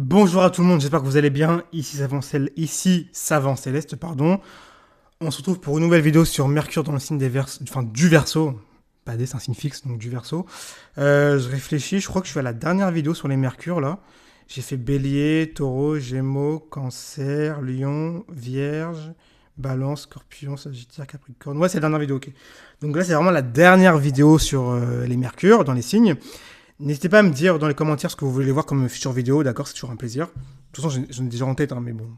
Bonjour à tout le monde, j'espère que vous allez bien. Ici Savant Céleste, pardon. On se retrouve pour une nouvelle vidéo sur Mercure dans le signe du Verseau. Pas des, c'est un signe fixe, donc du Verseau. Je réfléchis, je crois que je suis à la dernière vidéo sur les Mercures là. J'ai fait Bélier, Taureau, Gémeaux, Cancer, Lion, Vierge, Balance, Scorpion, Sagittaire, Capricorne. Ouais, c'est la dernière vidéo, ok. Donc là, c'est vraiment la dernière vidéo sur les Mercures dans les signes. N'hésitez pas à me dire dans les commentaires ce que vous voulez voir comme future vidéo, d'accord? C'est toujours un plaisir. De toute façon, j'en ai déjà en tête, hein, mais bon,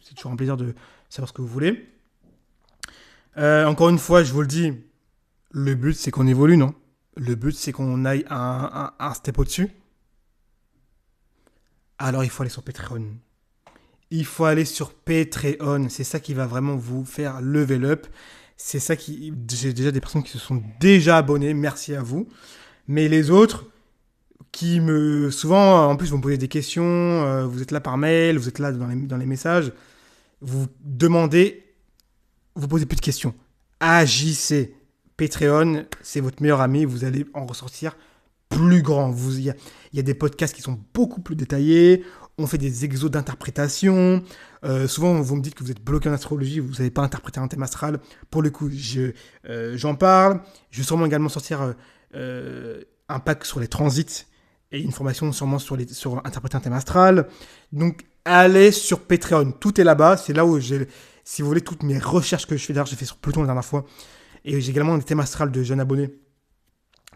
c'est toujours un plaisir de savoir ce que vous voulez. Encore une fois, je vous le dis, le but c'est qu'on évolue, non? Le but c'est qu'on aille un step au-dessus. Alors il faut aller sur Patreon. Il faut aller sur Patreon. C'est ça qui va vraiment vous faire level up. C'est ça qui. J'ai déjà des personnes qui se sont déjà abonnées. Merci à vous. Mais les autres, souvent en plus vous me posez des questions, vous êtes là par mail, vous êtes là dans les messages, vous demandez, vous posez plus de questions. Agissez. Patreon, c'est votre meilleur ami, vous allez en ressortir plus grand. Il y a des podcasts qui sont beaucoup plus détaillés, on fait des exos d'interprétation. Souvent, vous me dites que vous êtes bloqué en astrologie, vous n'avez pas interprété un thème astral. Pour le coup, j'en parle. Je vais sûrement également sortir un pack sur les transits et une formation sûrement sur interpréter un thème astral. Donc, allez sur Patreon. Tout est là-bas. C'est là où si vous voulez, toutes mes recherches que je fais. D'ailleurs, j'ai fait sur Pluton la dernière fois. Et j'ai également des thèmes astrales de jeunes abonnés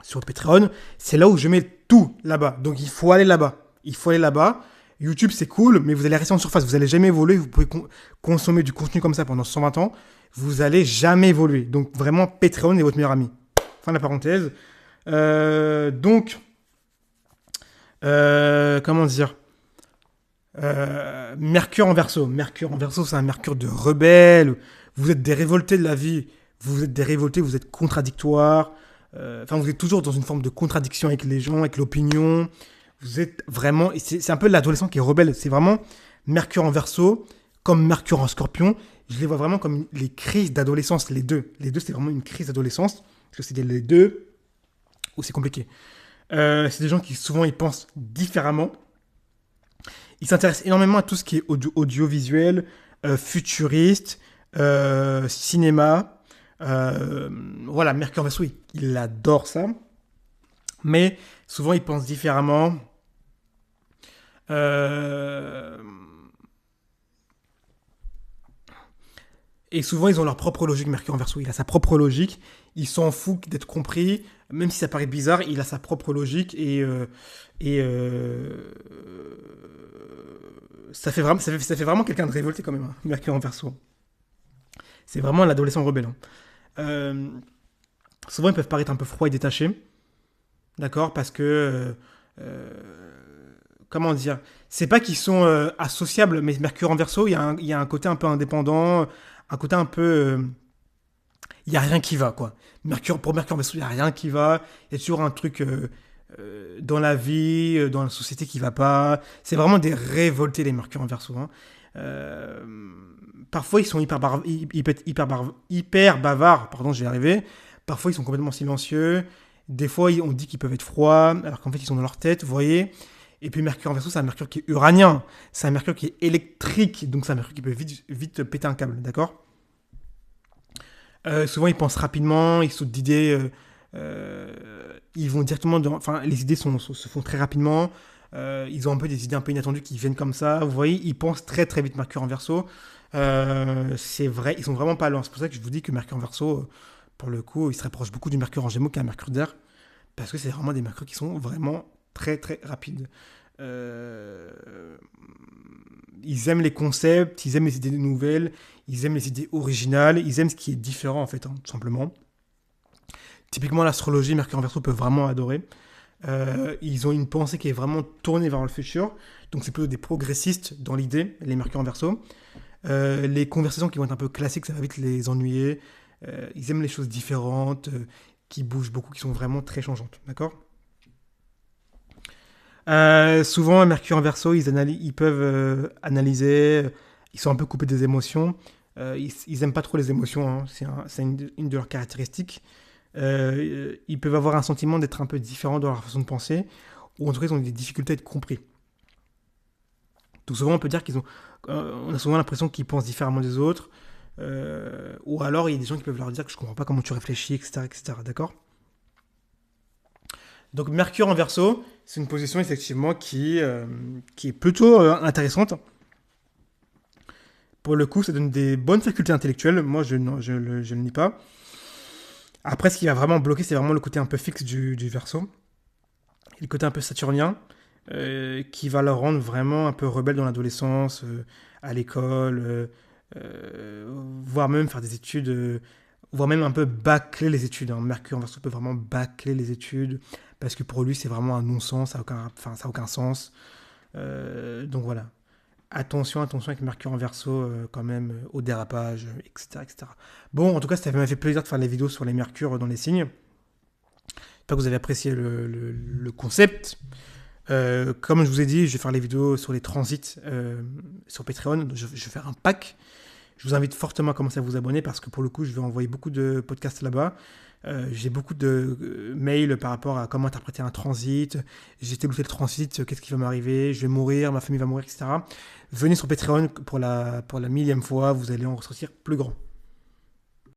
sur Patreon. C'est là où je mets tout là-bas. Donc, il faut aller là-bas. Il faut aller là-bas. YouTube, c'est cool, mais vous allez rester en surface. Vous n'allez jamais évoluer. Vous pouvez consommer du contenu comme ça pendant 120 ans. Vous n'allez jamais évoluer. Donc, vraiment, Patreon est votre meilleur ami. Fin de la parenthèse. Comment dire, Mercure en Verseau. Mercure en Verseau, c'est un Mercure de rebelle. Vous êtes des révoltés de la vie. Vous êtes des révoltés, vous êtes contradictoires. Vous êtes toujours dans une forme de contradiction avec les gens, avec l'opinion. Vous êtes vraiment... C'est un peu l'adolescent qui est rebelle. C'est vraiment Mercure en Verseau, comme Mercure en Scorpion. Je les vois vraiment comme les crises d'adolescence, les deux. Les deux, c'est vraiment une crise d'adolescence. Parce que c'est les deux où c'est compliqué. C'est des gens qui souvent ils pensent différemment. Ils s'intéressent énormément à tout ce qui est audiovisuel, futuriste, cinéma. Voilà, Mercure Verseau, il adore ça. Mais souvent ils pensent différemment. Euh, Et souvent, ils ont leur propre logique. Mercure en Verseau, il a sa propre logique. Il s'en fout d'être compris. Même si ça paraît bizarre, il a sa propre logique. Et ça fait vraiment quelqu'un de révolté quand même, hein, Mercure en Verseau. C'est vraiment l'adolescent rebelle, hein. Euh, Souvent, ils peuvent paraître un peu froids et détachés. D'accord? Parce que... comment dire? C'est pas qu'ils sont associables, mais Mercure en Verseau, il y a un côté un peu indépendant, un côté un peu... il n'y a rien qui va, quoi. Pour Mercure Vaisseau, il n'y a rien qui va. Il y a toujours un truc dans la vie, dans la société qui va pas. C'est vraiment des révoltés, les Mercure en Verseau, hein. Euh, Parfois, ils sont hyper bavards. Pardon, je vais y arriver. Parfois, ils sont complètement silencieux. Des fois, on dit qu'ils peuvent être froids, alors qu'en fait, ils sont dans leur tête, vous voyez. Et puis Mercure en Verseau, c'est un Mercure qui est uranien. C'est un Mercure qui est électrique. Donc, c'est un Mercure qui peut vite péter un câble, d'accord? Souvent, ils pensent rapidement, ils sautent d'idées. Ils vont directement enfin, les idées se font très rapidement. Ils ont un peu des idées un peu inattendues qui viennent comme ça. Vous voyez, ils pensent très très vite. Mercure en Verseau, c'est vrai, ils sont vraiment pas loin. C'est pour ça que je vous dis que Mercure en Verseau, pour le coup, il se rapproche beaucoup du Mercure en Gémeaux qu'un Mercure d'air, parce que c'est vraiment des Mercures qui sont vraiment très très rapides. Euh, Ils aiment les concepts, ils aiment les idées nouvelles, ils aiment les idées originales, ils aiment ce qui est différent en fait, hein, tout simplement. Typiquement, l'astrologie, Mercure en Verseau peut vraiment adorer. Ils ont une pensée qui est vraiment tournée vers le futur. Donc, c'est plutôt des progressistes dans l'idée, les Mercure en Verseau. Les conversations qui vont être un peu classiques, ça va vite les ennuyer. Ils aiment les choses différentes, qui bougent beaucoup, qui sont vraiment très changeantes. D'accord? Souvent, Mercure en Verseau, ils peuvent analyser. Ils sont un peu coupés des émotions. Ils aiment pas trop les émotions, hein. C'est une de leurs caractéristiques. Ils peuvent avoir un sentiment d'être un peu différents dans leur façon de penser, ou en tout cas ils ont des difficultés à être compris. Donc souvent, on peut dire on a souvent l'impression qu'ils pensent différemment des autres. Ou alors, il y a des gens qui peuvent leur dire que je comprends pas comment tu réfléchis, etc., etc. D'accord? Donc Mercure en Verseau, c'est une position effectivement qui est plutôt intéressante. Pour le coup, ça donne des bonnes facultés intellectuelles. Moi, je ne nie pas. Après, ce qui va vraiment bloquer, c'est vraiment le côté un peu fixe du Verseau. Et le côté un peu saturnien, qui va le rendre vraiment un peu rebelle dans l'adolescence, à l'école, voire même faire des études, voire même un peu bâcler les études. Hein. Mercure en Verseau peut vraiment bâcler les études, parce que pour lui, c'est vraiment un non-sens, ça n'a aucun sens. Donc voilà. Attention, attention avec Mercure en Verseau, quand même, au dérapage, etc., etc. Bon, en tout cas, ça m'a fait plaisir de faire les vidéos sur les Mercures dans les signes. J'espère que vous avez apprécié le concept. Comme je vous ai dit, je vais faire les vidéos sur les transits sur Patreon. Je vais faire un pack. Je vous invite fortement à commencer à vous abonner parce que pour le coup, je vais envoyer beaucoup de podcasts là-bas. J'ai beaucoup de mails par rapport à comment interpréter un transit. J'ai tel ou tel transit, qu'est-ce qui va m'arriver, je vais mourir, ma famille va mourir, etc. Venez sur Patreon pour la millième fois, vous allez en ressortir plus grand.